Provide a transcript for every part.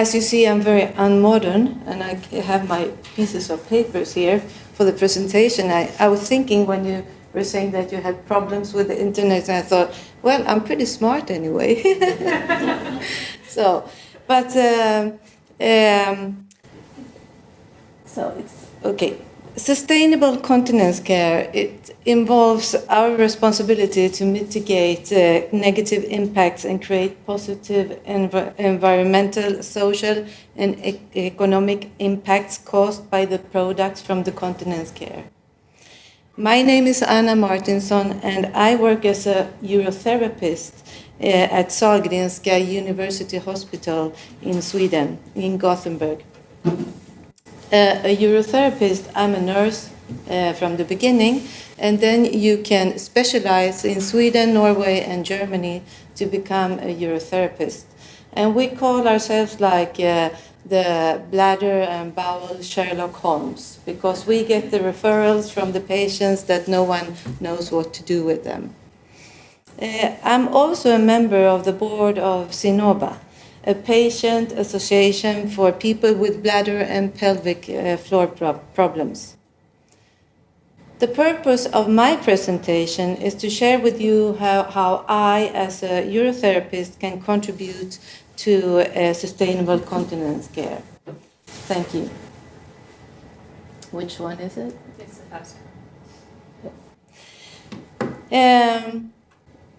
As you see, I'm very unmodern, and I have my pieces of papers here for the presentation. I was thinking when you were saying that you had problems with the internet, and I thought, well, I'm pretty smart anyway. So it's okay. Sustainable continence care, it involves our responsibility to mitigate negative impacts and create positive environmental, social, and economic impacts caused by the products from the continence care. My name is Anna Martinson, and I work as a urotherapist at Sahlgrenska University Hospital in Sweden, in Gothenburg. A urotherapist, I'm a nurse from the beginning, and then you can specialize in Sweden, Norway, and Germany to become a urotherapist. And we call ourselves like the bladder and bowel Sherlock Holmes, because we get the referrals from the patients that no one knows what to do with them. I'm also a member of the board of Sinoba, a patient association for people with bladder and pelvic floor problems. The purpose of my presentation is to share with you how I, as a urotherapist, can contribute to sustainable continence care. Thank you. Which one is it? It's the first one.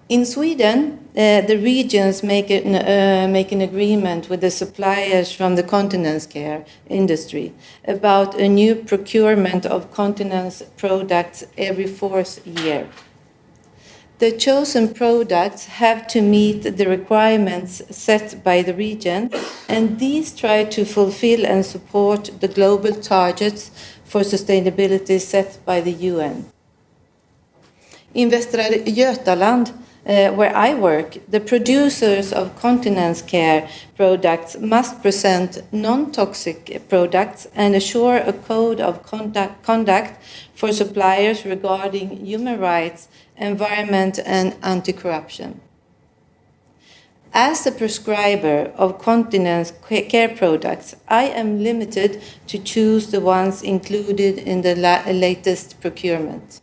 In Sweden, the regions make an agreement with the suppliers from the continence care industry about a new procurement of continence products every 4th year. The chosen products have to meet the requirements set by the region, and these try to fulfill and support the global targets for sustainability set by the UN. In Västra Götaland, where I work, the producers of continence care products must present non-toxic products and assure a code of conduct for suppliers regarding human rights, environment, and anti-corruption. As a prescriber of continence care products, I am limited to choose the ones included in the latest procurement.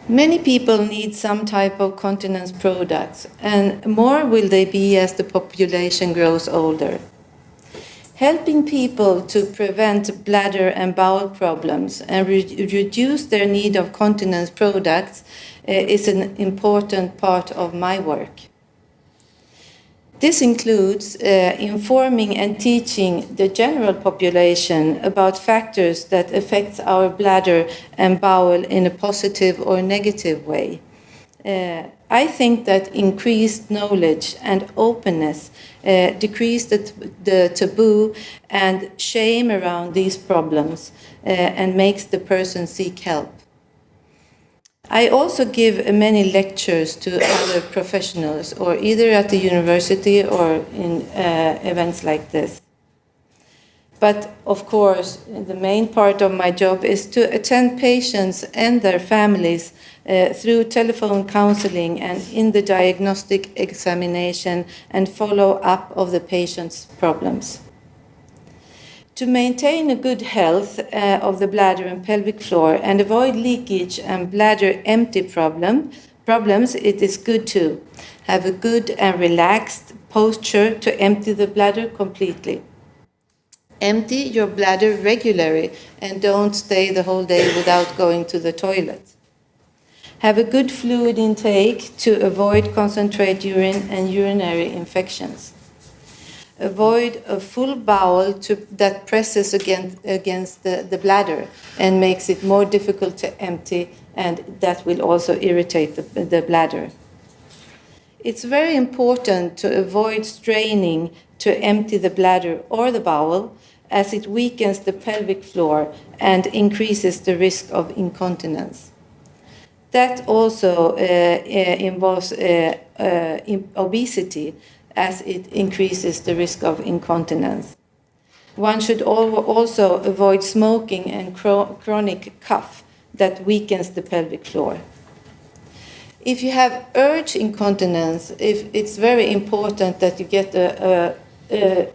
Many people need some type of continence products, and more will they be as the population grows older. Helping people to prevent bladder and bowel problems and reduce their need of continence products is an important part of my work. This includes informing and teaching the general population about factors that affect our bladder and bowel in a positive or negative way. I think that increased knowledge and openness decrease the taboo and shame around these problems and makes the person seek help. I also give many lectures to other professionals, or either at the university or in events like this. But of course, the main part of my job is to attend patients and their families through telephone counseling and in the diagnostic examination and follow-up of the patient's problems. To maintain a good health of the bladder and pelvic floor and avoid leakage and bladder empty problems, it is good to have a good and relaxed posture to empty the bladder completely. Empty your bladder regularly and don't stay the whole day without going to the toilet. Have a good fluid intake to avoid concentrated urine and urinary infections. Avoid a full bowel that presses against the bladder and makes it more difficult to empty, and that will also irritate the bladder. It's very important to avoid straining to empty the bladder or the bowel, as it weakens the pelvic floor and increases the risk of incontinence. That also involves obesity, as it increases the risk of incontinence. One should also avoid smoking and chronic cough that weakens the pelvic floor. If you have urge incontinence, it's very important that you get a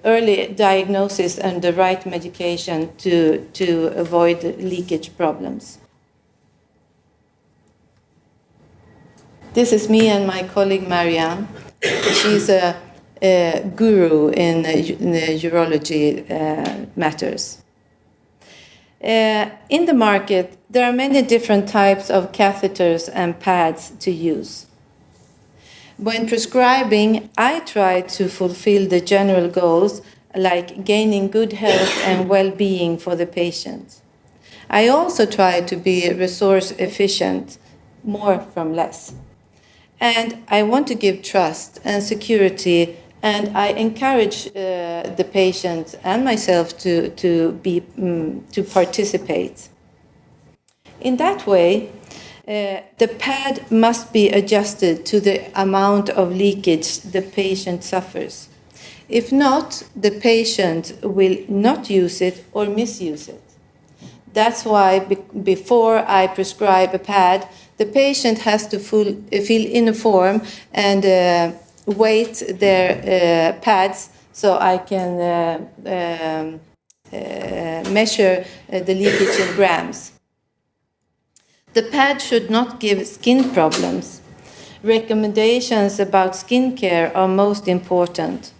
early diagnosis and the right medication to avoid leakage problems. This is me and my colleague Marianne. She's a guru in urology matters. In the market, there are many different types of catheters and pads to use. When prescribing, I try to fulfill the general goals like gaining good health and well-being for the patient. I also try to be resource efficient, more from less. And I want to give trust and security, and I encourage the patient and myself to participate. In that way, the pad must be adjusted to the amount of leakage the patient suffers. If not, the patient will not use it or misuse it. That's why before I prescribe a pad, the patient has to fill in a form and weight their pads so I can measure the leakage in grams. The pad should not give skin problems. Recommendations about skincare are most important.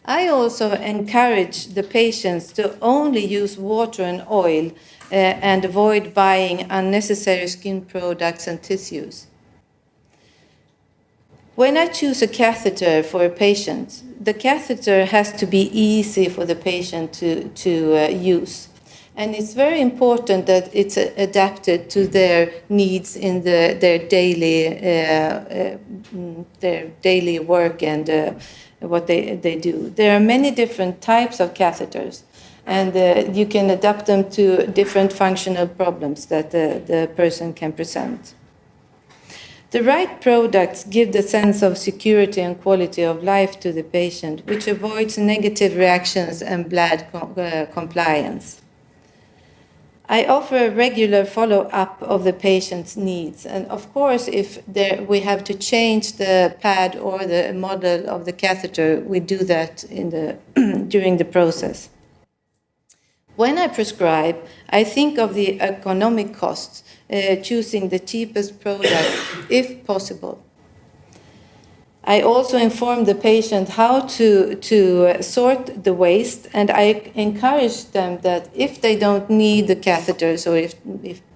I also encourage the patients to only use water and oil and avoid buying unnecessary skin products and tissues. When I choose a catheter for a patient, the catheter has to be easy for the patient to use. And it's very important that it's adapted to their needs in their daily work and what they do. There are many different types of catheters, and you can adapt them to different functional problems that the person can present. The right products give the sense of security and quality of life to the patient, which avoids negative reactions and bad compliance. I offer a regular follow-up of the patient's needs, and of course, if we have to change the pad or the model of the catheter, we do that during the process. When I prescribe, I think of the economic costs, choosing the cheapest product if possible. I also inform the patient how to sort the waste, and I encourage them that if they don't need the catheters or if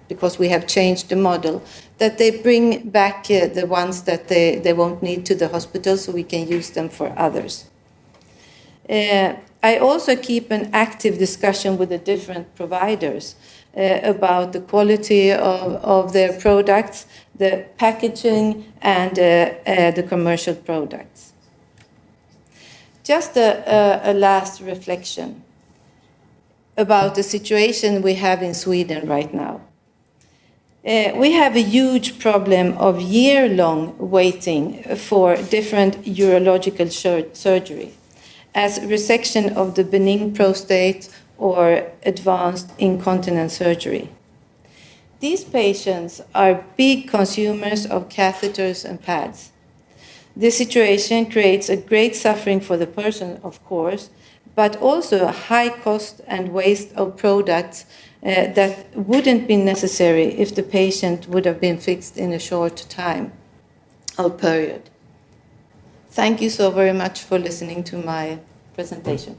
because we have changed the model, that they bring back the ones that they won't need to the hospital so we can use them for others. I also keep an active discussion with the different providers about the quality of their products, the packaging, and the commercial products. Just a last reflection about the situation we have in Sweden right now. We have a huge problem of year-long waiting for different urological surgery, as resection of the benign prostate or advanced incontinence surgery. These patients are big consumers of catheters and pads. This situation creates a great suffering for the person, of course, but also a high cost and waste of products that wouldn't be necessary if the patient would have been fixed in a short time or period. Thank you so very much for listening to my presentation.